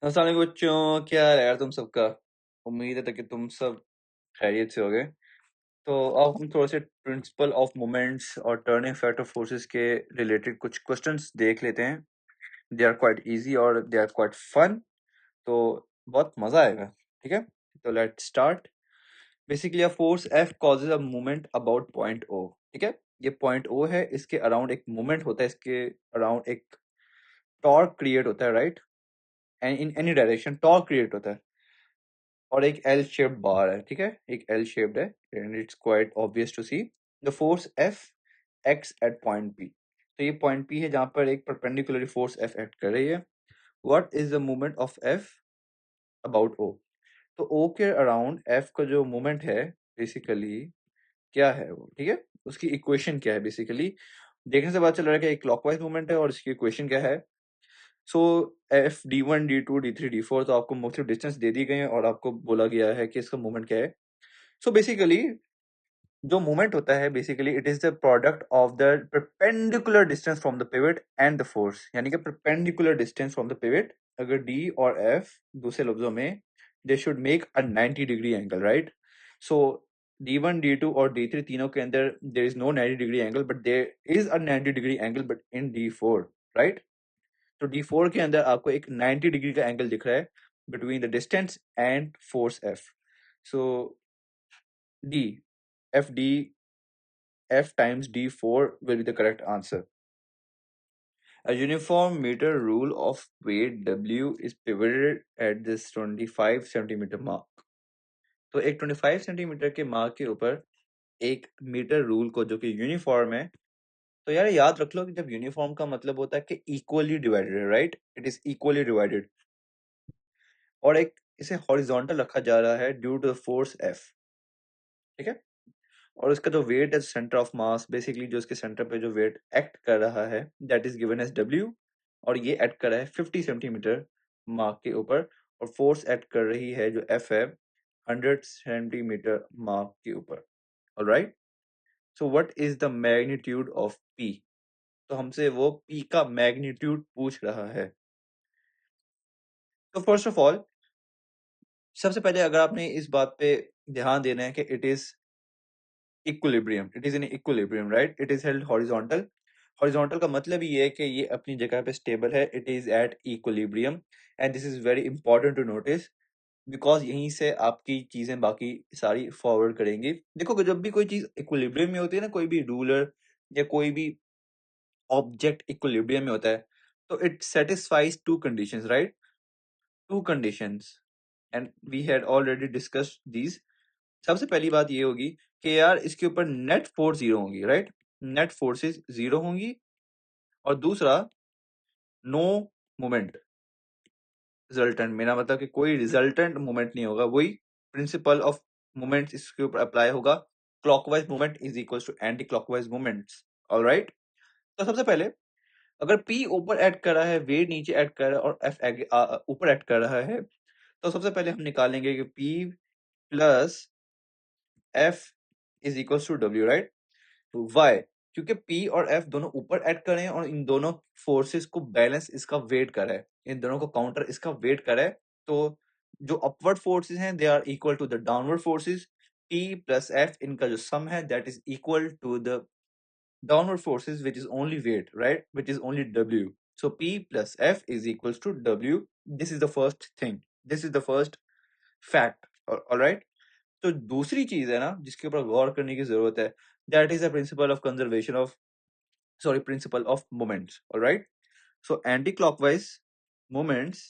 अस्सलाम वालेकुम बच्चों, क्या हाल है यार तुम सबका? उम्मीद है कि तुम सब खैरियत से होगे। तो अब हम थोड़े से प्रिंसिपल ऑफ मोमेंट्स और टर्निंग फैक्टर फोर्सेस के रिलेटेड कुछ क्वेश्चंस देख लेते हैं। दे आर क्वाइट इजी और दे आर क्वाइट फन। तो बहुत मज़ा आएगा। ठीक है, तो let's start. Basically a force F causes a movement about point O. ठीक है, ये पॉइंट ओ है, इसके अराउंड एक मूवमेंट होता है, इसके अराउंड एक टॉर्क क्रिएट होता है, right? And in any direction torque create होता है और एक एल शेप्ड बार है। ठीक है, एक एल शेप्ड है and it's quite obvious to see. The force F X at point P. तो ये पॉइंट पी है जहां पर एक परपेंडिकुलर फोर्स एफ एक्ट कर रही है। What is the movement of F about O? तो ओ के अराउंड एफ का जो मूवमेंट है बेसिकली क्या है वो? ठीक है, उसकी इक्वेशन क्या है? बेसिकली देखने से पता चल रहा है कि एक क्लॉकवाइज मूवमेंट है और इसकी इक्वेशन क्या है। So F D one D two D three D four, तो आपको मुख्तलिफ डिस्टेंस दे दी गई है और आपको बोला गया है कि इसका मूवमेंट क्या है। सो बेसिकली जो मूवमेंट होता है basically it is the product of the perpendicular distance from the pivot and the force, यानी कि perpendicular distance from the pivot. अगर डी और एफ दूसरे लफ्जों में they should make a 90 degree angle, right? So D one D two और D three तीनों के अंदर there is no 90 degree angle, but there is a 90 degree angle but in D four, right? तो D four के अंदर आपको एक 90 degree का एंगल दिख रहा है between the distance and force F. So D F D F times D4 will be the correct answer. A uniform meter rule of weight W is pivoted at this 25 centimeter mark. तो एक 25 centimetre के mark के ऊपर एक metre rule को जो कि uniform है। तो यार याद रख लो कि जब यूनिफॉर्म का मतलब होता है कि इक्वली डिवाइडेड है, right? It is equally divided और एक इसे हॉरिजॉन्टल रखा जा रहा है due to the force F। ठीक है, और उसका जो वेट है सेंटर ऑफ मास, बेसिकली जो इसके सेंटर पे जो वेट एक्ट कर रहा है that is given as W. और ये एक्ट कर रहा है 50 सेंटीमीटर मार्क के ऊपर और फोर्स एक्ट कर रही है जो एफ है 100 सेंटीमीटर मार्क के ऊपर। Alright, so what is the magnitude of P? तो हमसे वो पी का मैग्नीट्यूड पूछ रहा है। तो फर्स्ट ऑफ ऑल सबसे पहले अगर आपने इस बात पे ध्यान देना है कि it is equilibrium, it is in equilibrium, right? It is held horizontal. Horizontal का मतलब ये है कि ये अपनी जगह पे स्टेबल है, it is at equilibrium. And this is very important to notice because यहीं से आपकी चीजें बाकी सारी फॉरवर्ड करेंगी। देखो कि जब भी कोई चीज इक्विलिब्रियम में होती है ना, कोई भी रूलर या कोई भी ऑब्जेक्ट इक्विलिब्रियम में होता है, तो it satisfies two conditions, right? Two conditions and we had already discussed these. सबसे पहली बात ये होगी कि यार इसके ऊपर नेट फोर्स जीरो होंगी, राइट? नेट फोर्सेस जीरो होंगी। और दूसरा, नो मोमेंट रिजल्टेंट, मेरा मतलब कि कोई रिजल्टेंट मोमेंट नहीं होगा। वही प्रिंसिपल ऑफ मोमेंट्स इसके ऊपर अप्लाई होगा। Clockwise moment is equal to anti clockwise moments. Alright, तो सबसे पहले अगर पी ऊपर ऐड कर रहा है, वे नीचे ऐड कर रहा है और एफ ऊपर ऐड कर रहा है, तो सबसे पहले हम निकालेंगे कि P plus F is equal to W, right? Why? क्योंकि पी और एफ दोनों ऊपर ऐड कर रहे हैं और इन दोनों फोर्सेस को बैलेंस इसका वेट कर रहा है, इन दोनों को काउंटर इसका वेट कर रहा है। तो जो अपवर्ड फोर्सेस हैं they are equal to the downward forces. P plus F इनका जो सम है that is equal to the downward forces which is only weight, right? Which is only W. So P plus F is equal to W. This is the first thing, this is the first fact. Alright, तो दूसरी चीज है ना जिसके ऊपर गौर करने की जरूरत है, that is the principle of conservation of, sorry, principle of moments. All right, so anti-clockwise moments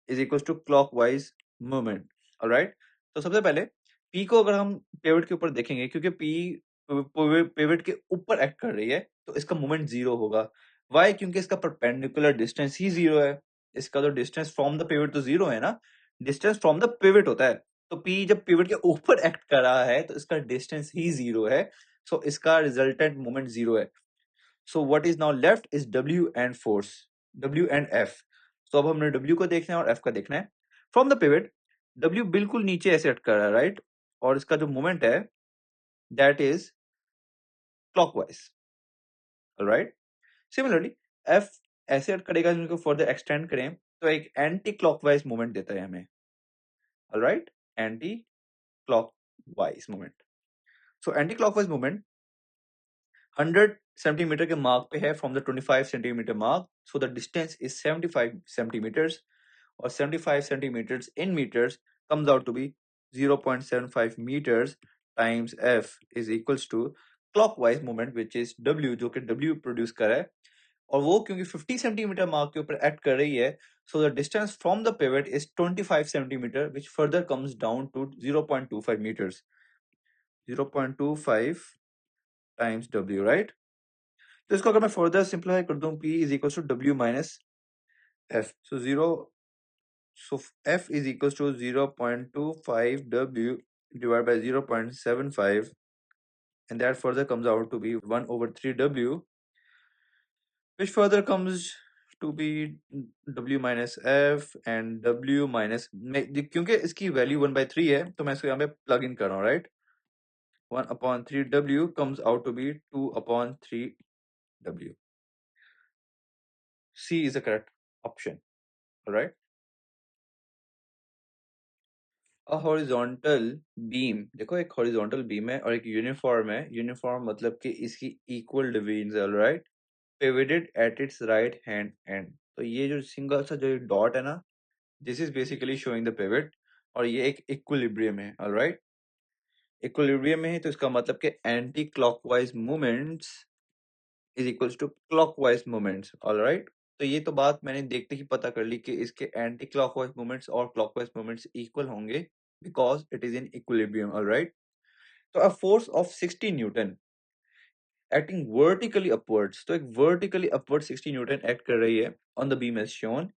is equals to clockwise movement. all right, तो सबसे पहले p को अगर हम पिवट के ऊपर देखेंगे, क्योंकि p पिवट के ऊपर एक्ट कर रही है, तो इसका मोमेंट जीरो होगा। वाई? क्योंकि इसका परपेंडिकुलर डिस्टेंस ही जीरो है। इसका तो डिस्टेंस फ्रॉम द पिवट तो जीरो है ना, डिस्टेंस फ्रॉम द पिवट होता है। तो p जब पिवट के ऊपर एक्ट कर रहा है तो इसका डिस्टेंस ही जीरो है। सो इसका रिजल्टेंट मोमेंट जीरो है। So what is now left is W and force, W and F. तो अब हमने डब्ल्यू को देखना है और एफ का देखना है। फ्रॉम द पिवट डब्ल्यू बिल्कुल नीचे ऐसे हट कर रहा है, राइट? और इसका जो मोमेंट है that is clockwise. Right, similarly F ऐसे हट करेगा, जिनको फर्दर एक्सटेंड करें तो एक एंटी क्लॉकवाइज मोमेंट देता है हमें, alright, anti clockwise moment. So anti clockwise moment 100 centimeter के मार्क पे है from the 25 centimeter mark, so the distance is 75 centimeters, और 75 centimeters in meters comes out to be 0.75 meters times f is equals to clockwise moment which is w, जो कि w produce कर रहा है, और वो क्योंकि 50 सेंटीमीटर मार्क के ऊपर एक्ट कर रही है, so the distance from the pivot is 25 centimeter which further comes down to 0.25 meters, 0.25 times w, right. तो इसको अगर मैं फर्दर सिंप्लीफाई कर दूं, p is equal to w minus f, so zero, so f is equals to 0.25 w divided by 0.75, and that further comes out to be 1 over 3 w, which further comes to be w minus f and w minus, क्योंकि इसकी value 1/3 है तो मैं इसको यहाँ पे plug in कर रहा हूँ, right. 1/3 w comes out to be 2/3 w. C is the correct option, all right. A horizontal beam, देखो एक हॉरिजॉन्टल बीम है और एक यूनिफॉर्म है। यूनिफॉर्म मतलब कि इसकी इक्वल डिवीजन है, alright, pivoted at its right hand end. तो ये जो सिंगल सा जो डॉट है ना, this is basically showing the pivot, और ये एक इक्विलिब्रियम है, ऑलराइट। इक्विलिब्रियम में है तो इसका मतलब कि anti clockwise movements is equals to clockwise movements, alright. तो ये तो बात मैंने देखते ही पता कर ली कि इसके एंटी क्लॉकवाइज मूवमेंट्स और क्लॉकवाइज मूवमेंट्स इक्वल होंगे because it is in equilibrium, alright. तो a force of 60 newton acting vertically upwards, तो एक वर्टिकली अपवर्ड 60 न्यूटन एक्ट कर रही है on the beam as shown,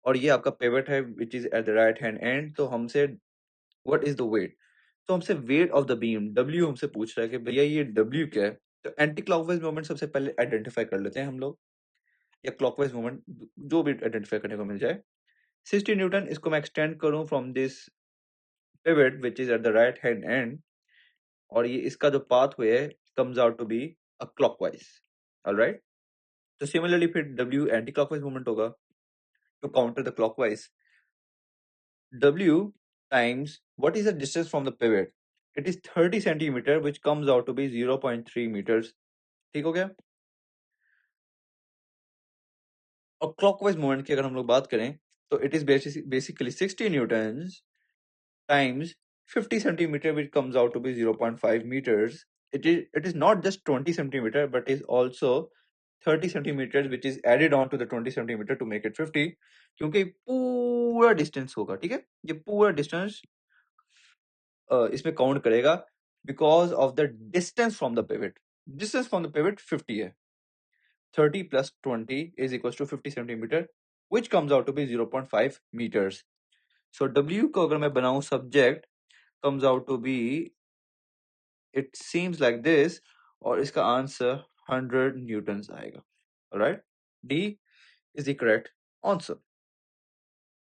और ये आपका पिवट है which is at the right hand end. तो हमसे व्हाट इज द वेट, तो हमसे weight of the beam W हमसे पूछ रहा है कि भैया ये W क्या है। तो एंटी क्लॉकवाइज मूवमेंट सबसे पहले आइडेंटिफाई कर लेते हैं हम लोग, या क्लॉकवाइज मूवमेंट जो भी आइडेंटिफाई करने को मिल जाए। 60 न्यूटन, इसको मैं एक्सटेंड करूं from this pivot which is at the right hand end, और ये इसका जो पाथवे है comes out to be a clockwise, alright. तो सिमिलरली फिर W एंटी क्लॉकवाइज मूवमेंट होगा to counter the clockwise. W times what is the distance from the pivot? It is 30 centimeter which comes out to be 0.3 meters. ठीक हो गया। और clockwise moment की अगर हम लोग बात करें तो it is basically 60 Newton's times 50 centimeter which comes out to be 0.5 meters. It is not just 20 centimeter but is also 30 centimeters which is added on to the 20 centimeter to make it 50, क्योंकि पूरा distance होगा, ठीक है, ये पूरा distance इसमें count करेगा because of the distance from the pivot. Distance from the pivot 50 है, 30 plus 20 is equals to 50 centimeter which comes out to be 0.5 meters. So W को अगर मैं बनाऊं subject comes out to be, it seems like this, और इसका answer 100 Newton's आएगा, right. D is the correct answer.